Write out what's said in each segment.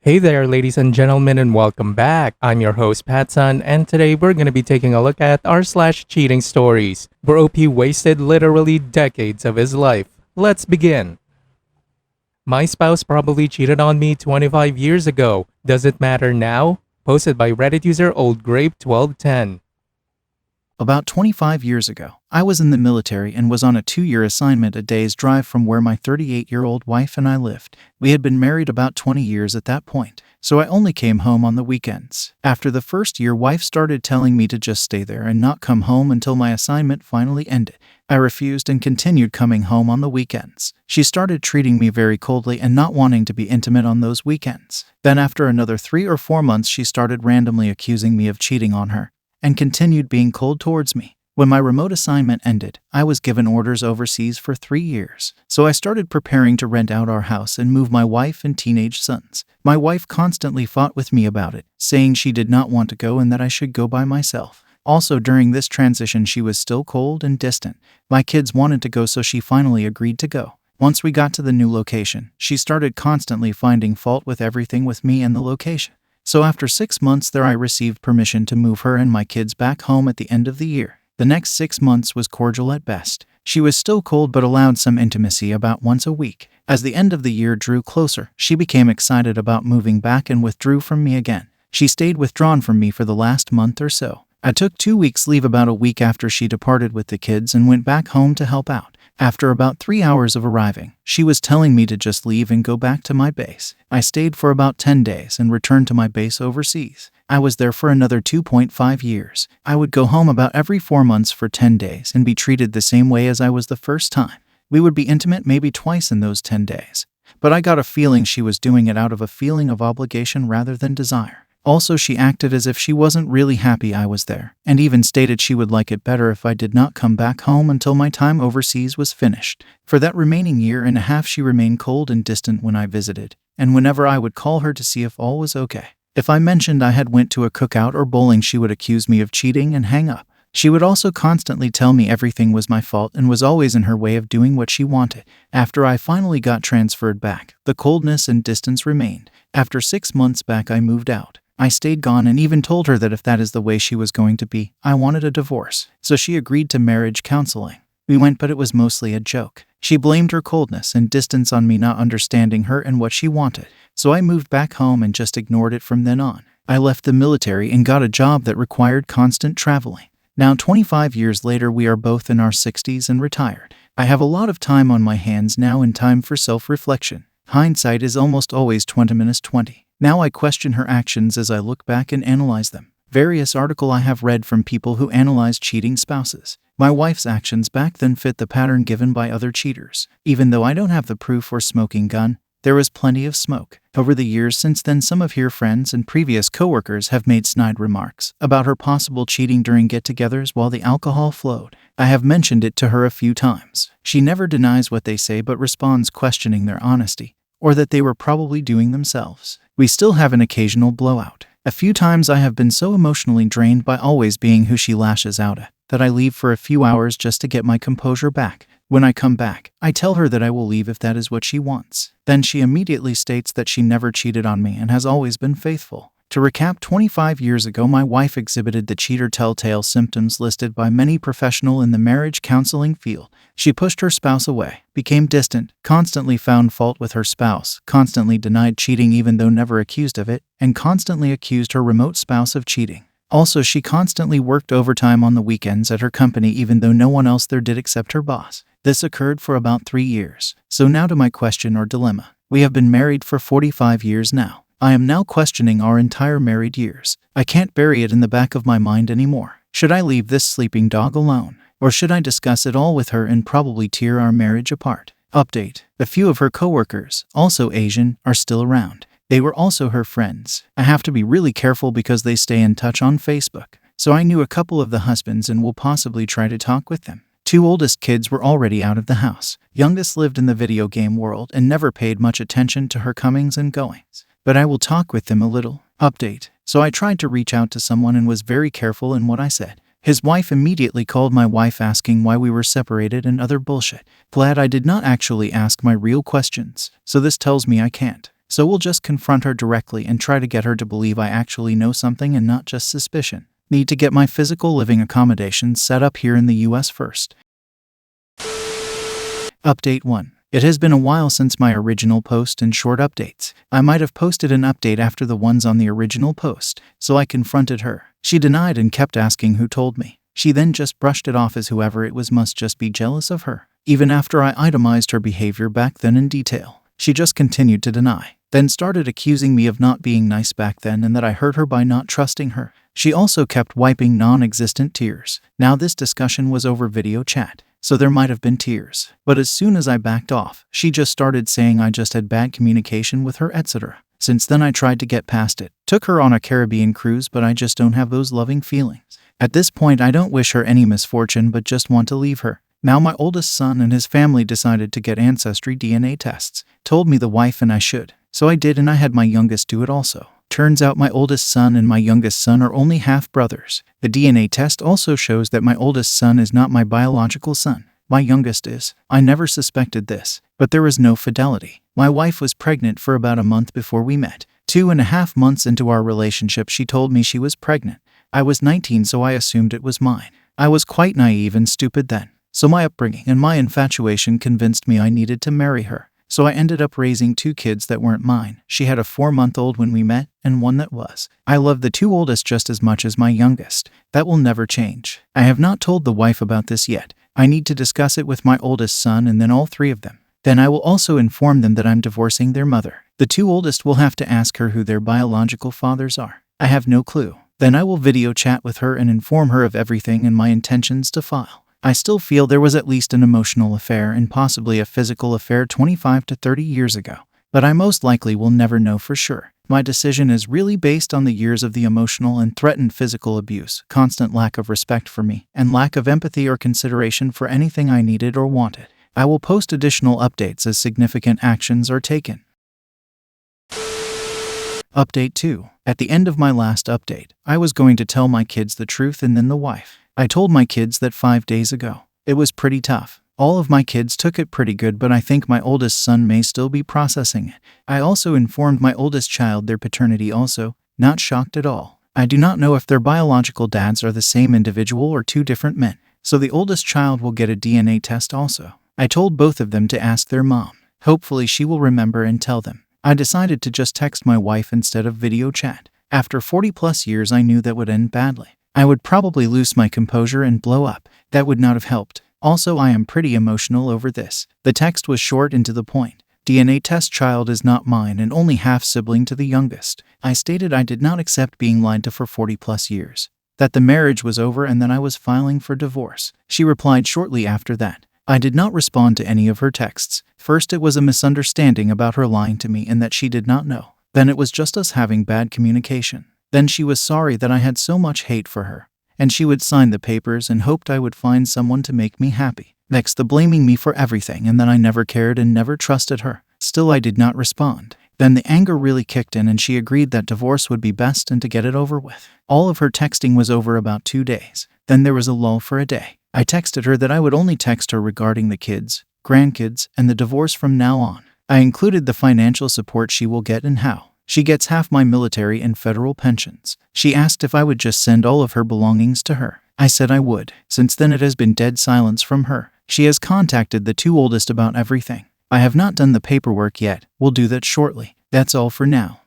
Hey there, ladies and gentlemen, and welcome back. I'm your host, PattSun, and today we're going to be taking a look at r/cheating stories, where OP wasted literally decades of his life. Let's begin. My spouse probably cheated on me 25 years ago. Does it matter now? Posted by Reddit user OldGrape1210. About 25 years ago, I was in the military and was on a 2-year assignment a day's drive from where my 38-year-old wife and I lived. We had been married about 20 years at that point, so I only came home on the weekends. After the first year, wife started telling me to just stay there and not come home until my assignment finally ended. I refused and continued coming home on the weekends. She started treating me very coldly and not wanting to be intimate on those weekends. Then after another 3 or 4 months, she started randomly accusing me of cheating on her and continued being cold towards me. When my remote assignment ended, I was given orders overseas for 3 years, so I started preparing to rent out our house and move my wife and teenage sons. My wife constantly fought with me about it, saying she did not want to go and that I should go by myself. Also, during this transition, she was still cold and distant. My kids wanted to go, so she finally agreed to go. Once we got to the new location, she started constantly finding fault with everything with me and the location. So after 6 months there, I received permission to move her and my kids back home at the end of the year. The next 6 months was cordial at best. She was still cold but allowed some intimacy about once a week. As the end of the year drew closer, she became excited about moving back and withdrew from me again. She stayed withdrawn from me for the last month or so. I took 2 weeks leave about a week after she departed with the kids and went back home to help out. After about 3 hours of arriving, she was telling me to just leave and go back to my base. I stayed for about 10 days and returned to my base overseas. I was there for another 2.5 years. I would go home about every 4 months for 10 days and be treated the same way as I was the first time. We would be intimate maybe twice in those 10 days. But I got a feeling she was doing it out of a feeling of obligation rather than desire. Also, she acted as if she wasn't really happy I was there, and even stated she would like it better if I did not come back home until my time overseas was finished. For that remaining year and a half, she remained cold and distant when I visited, and whenever I would call her to see if all was okay. If I mentioned I had went to a cookout or bowling, she would accuse me of cheating and hang up. She would also constantly tell me everything was my fault and was always in her way of doing what she wanted. After I finally got transferred back, the coldness and distance remained. After 6 months back, I moved out. I stayed gone and even told her that if that is the way she was going to be, I wanted a divorce. So she agreed to marriage counseling. We went, but it was mostly a joke. She blamed her coldness and distance on me not understanding her and what she wanted. So I moved back home and just ignored it from then on. I left the military and got a job that required constant traveling. Now 25 years later, we are both in our 60s and retired. I have a lot of time on my hands now and time for self-reflection. Hindsight is almost always 20/20. Now I question her actions as I look back and analyze them. Various articles I have read from people who analyze cheating spouses. My wife's actions back then fit the pattern given by other cheaters. Even though I don't have the proof or smoking gun, there was plenty of smoke. Over the years since then, some of her friends and previous coworkers have made snide remarks about her possible cheating during get-togethers while the alcohol flowed. I have mentioned it to her a few times. She never denies what they say but responds questioning their honesty, or that they were probably doing themselves. We still have an occasional blowout. A few times I have been so emotionally drained by always being who she lashes out at, that I leave for a few hours just to get my composure back. When I come back, I tell her that I will leave if that is what she wants. Then she immediately states that she never cheated on me and has always been faithful. To recap, 25 years ago, my wife exhibited the cheater telltale symptoms listed by many professionals in the marriage counseling field. She pushed her spouse away, became distant, constantly found fault with her spouse, constantly denied cheating even though never accused of it, and constantly accused her remote spouse of cheating. Also, she constantly worked overtime on the weekends at her company even though no one else there did except her boss. This occurred for about 3 years. So now to my question or dilemma. We have been married for 45 years now. I am now questioning our entire married years. I can't bury it in the back of my mind anymore. Should I leave this sleeping dog alone? Or should I discuss it all with her and probably tear our marriage apart? Update. A few of her coworkers, also Asian, are still around. They were also her friends. I have to be really careful because they stay in touch on Facebook. So I knew a couple of the husbands and will possibly try to talk with them. 2 oldest kids were already out of the house. Youngest lived in the video game world and never paid much attention to her comings and goings. But I will talk with them a little. Update. So I tried to reach out to someone and was very careful in what I said. His wife immediately called my wife asking why we were separated and other bullshit. Glad I did not actually ask my real questions. So this tells me I can't. So we'll just confront her directly and try to get her to believe I actually know something and not just suspicion. Need to get my physical living accommodations set up here in the US first. Update 1. It has been a while since my original post and short updates. I might have posted an update after the ones on the original post, so I confronted her. She denied and kept asking who told me. She then just brushed it off as whoever it was must just be jealous of her. Even after I itemized her behavior back then in detail, she just continued to deny, then started accusing me of not being nice back then and that I hurt her by not trusting her. She also kept wiping non-existent tears. Now this discussion was over video chat, so there might have been tears. But as soon as I backed off, she just started saying I just had bad communication with her, etc. Since then I tried to get past it. Took her on a Caribbean cruise, but I just don't have those loving feelings. At this point I don't wish her any misfortune but just want to leave her. Now my oldest son and his family decided to get ancestry DNA tests. Told me the wife and I should. So I did, and I had my youngest do it also. Turns out my oldest son and my youngest son are only half brothers. The DNA test also shows that my oldest son is not my biological son. My youngest is. I never suspected this, but there was no fidelity. My wife was pregnant for about a month before we met. 2.5 months into our relationship, she told me she was pregnant. I was 19, so I assumed it was mine. I was quite naive and stupid then. So my upbringing and my infatuation convinced me I needed to marry her. So I ended up raising 2 kids that weren't mine. She had a 4-month-old when we met, and one that was. I love the 2 oldest just as much as my youngest. That will never change. I have not told the wife about this yet. I need to discuss it with my oldest son and then all 3 of them. Then I will also inform them that I'm divorcing their mother. The 2 oldest will have to ask her who their biological fathers are. I have no clue. Then I will video chat with her and inform her of everything and my intentions to file. I still feel there was at least an emotional affair and possibly a physical affair 25 to 30 years ago, but I most likely will never know for sure. My decision is really based on the years of the emotional and threatened physical abuse, constant lack of respect for me, and lack of empathy or consideration for anything I needed or wanted. I will post additional updates as significant actions are taken. Update 2. At the end of my last update, I was going to tell my kids the truth and then the wife. I told my kids that 5 days ago. It was pretty tough. All of my kids took it pretty good, but I think my oldest son may still be processing it. I also informed my oldest child their paternity also, not shocked at all. I do not know if their biological dads are the same individual or 2 different men, so the oldest child will get a DNA test also. I told both of them to ask their mom. Hopefully she will remember and tell them. I decided to just text my wife instead of video chat. After 40+ years I knew that would end badly. I would probably lose my composure and blow up. That would not have helped. Also, I am pretty emotional over this. The text was short and to the point. DNA test child is not mine and only half sibling to the youngest. I stated I did not accept being lied to for 40+ years. That the marriage was over and that I was filing for divorce. She replied shortly after that. I did not respond to any of her texts. First it was a misunderstanding about her lying to me and that she did not know. Then it was just us having bad communication. Then she was sorry that I had so much hate for her, and she would sign the papers and hoped I would find someone to make me happy. Next, the blaming me for everything and that I never cared and never trusted her. Still, I did not respond. Then the anger really kicked in and she agreed that divorce would be best and to get it over with. All of her texting was over about 2 days. Then there was a lull for a day. I texted her that I would only text her regarding the kids, grandkids, and the divorce from now on. I included the financial support she will get and how. She gets half my military and federal pensions. She asked if I would just send all of her belongings to her. I said I would. Since then it has been dead silence from her. She has contacted the 2 oldest about everything. I have not done the paperwork yet. We'll do that shortly. That's all for now.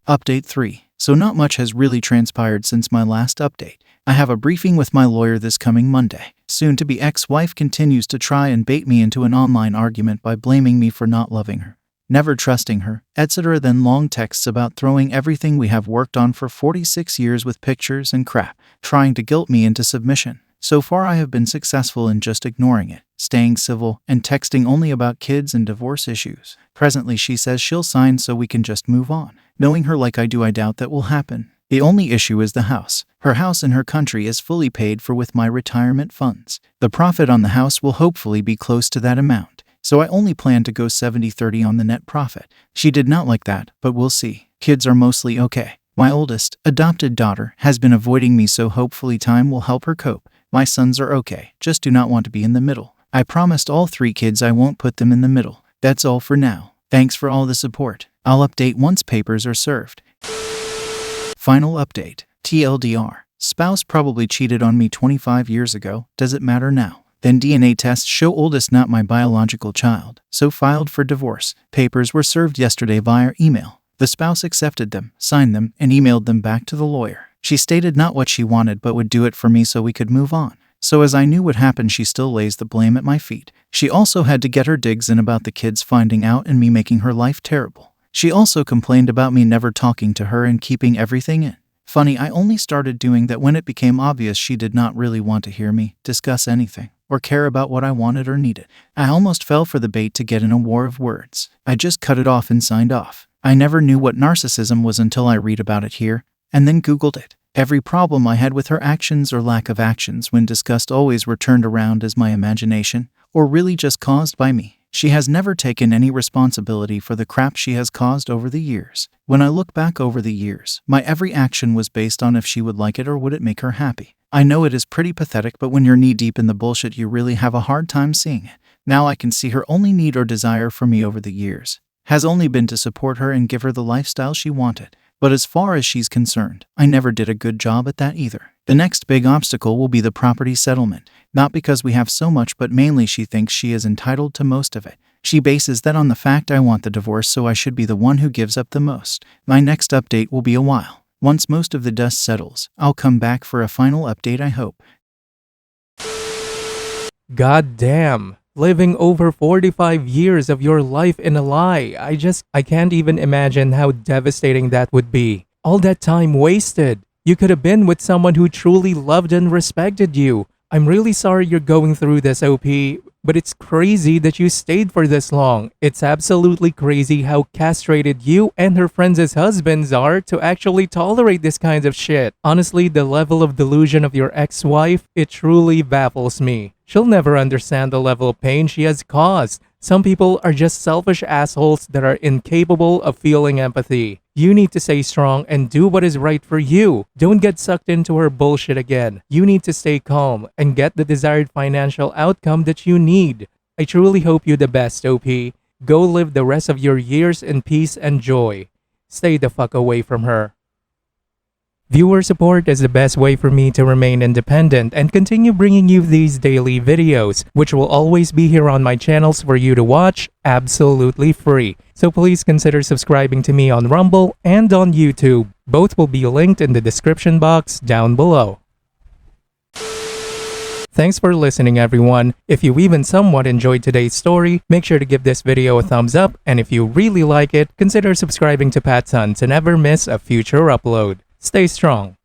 Update 3. So not much has really transpired since my last update. I have a briefing with my lawyer this coming Monday. Soon-to-be ex-wife continues to try and bait me into an online argument by blaming me for not loving her, never trusting her, etc. Then long texts about throwing everything we have worked on for 46 years with pictures and crap, trying to guilt me into submission. So far I have been successful in just ignoring it, staying civil, and texting only about kids and divorce issues. Presently she says she'll sign so we can just move on. Knowing her like I do, I doubt that will happen. The only issue is the house. Her house in her country is fully paid for with my retirement funds. The profit on the house will hopefully be close to that amount. So I only plan to go 70-30 on the net profit. She did not like that, but we'll see. Kids are mostly okay. My oldest, adopted daughter, has been avoiding me, so hopefully time will help her cope. My sons are okay, just do not want to be in the middle. I promised all 3 kids I won't put them in the middle. That's all for now. Thanks for all the support. I'll update once papers are served. Final update. TLDR. Spouse probably cheated on me 25 years ago. Does it matter now? Then DNA tests show oldest not my biological child, so filed for divorce. Papers were served yesterday via email. The spouse accepted them, signed them, and emailed them back to the lawyer. She stated not what she wanted but would do it for me so we could move on. So as I knew what happened, she still lays the blame at my feet. She also had to get her digs in about the kids finding out and me making her life terrible. She also complained about me never talking to her and keeping everything in. Funny, I only started doing that when it became obvious she did not really want to hear me discuss anything or care about what I wanted or needed. I almost fell for the bait to get in a war of words. I just cut it off and signed off. I never knew what narcissism was until I read about it here and then Googled it. Every problem I had with her actions or lack of actions when discussed always were turned around as my imagination or really just caused by me. She has never taken any responsibility for the crap she has caused over the years. When I look back over the years, my every action was based on if she would like it or would it make her happy. I know it is pretty pathetic, but when you're knee-deep in the bullshit, you really have a hard time seeing it. Now I can see her only need or desire for me over the years has only been to support her and give her the lifestyle she wanted. But as far as she's concerned, I never did a good job at that either. The next big obstacle will be the property settlement. Not because we have so much, but mainly she thinks she is entitled to most of it. She bases that on the fact I want the divorce, so I should be the one who gives up the most. My next update will be a while. Once most of the dust settles, I'll come back for a final update, I hope. God damn. Living over 45 years of your life in a lie. I can't even imagine how devastating that would be. All that time wasted. You could have been with someone who truly loved and respected you. I'm really sorry you're going through this, OP, but it's crazy that you stayed for this long. It's absolutely crazy how castrated you and her friends' husbands are to actually tolerate this kind of shit. Honestly, the level of delusion of your ex-wife, it truly baffles me. She'll never understand the level of pain she has caused. Some people are just selfish assholes that are incapable of feeling empathy. You need to stay strong and do what is right for you. Don't get sucked into her bullshit again. You need to stay calm and get the desired financial outcome that you need. I truly hope you the best, OP. Go live the rest of your years in peace and joy. Stay the fuck away from her. Viewer support is the best way for me to remain independent and continue bringing you these daily videos, which will always be here on my channels for you to watch absolutely free. So please consider subscribing to me on Rumble and on YouTube. Both will be linked in the description box down below. Thanks for listening, everyone. If you even somewhat enjoyed today's story, make sure to give this video a thumbs up, and if you really like it, consider subscribing to PattSun to never miss a future upload. Stay strong.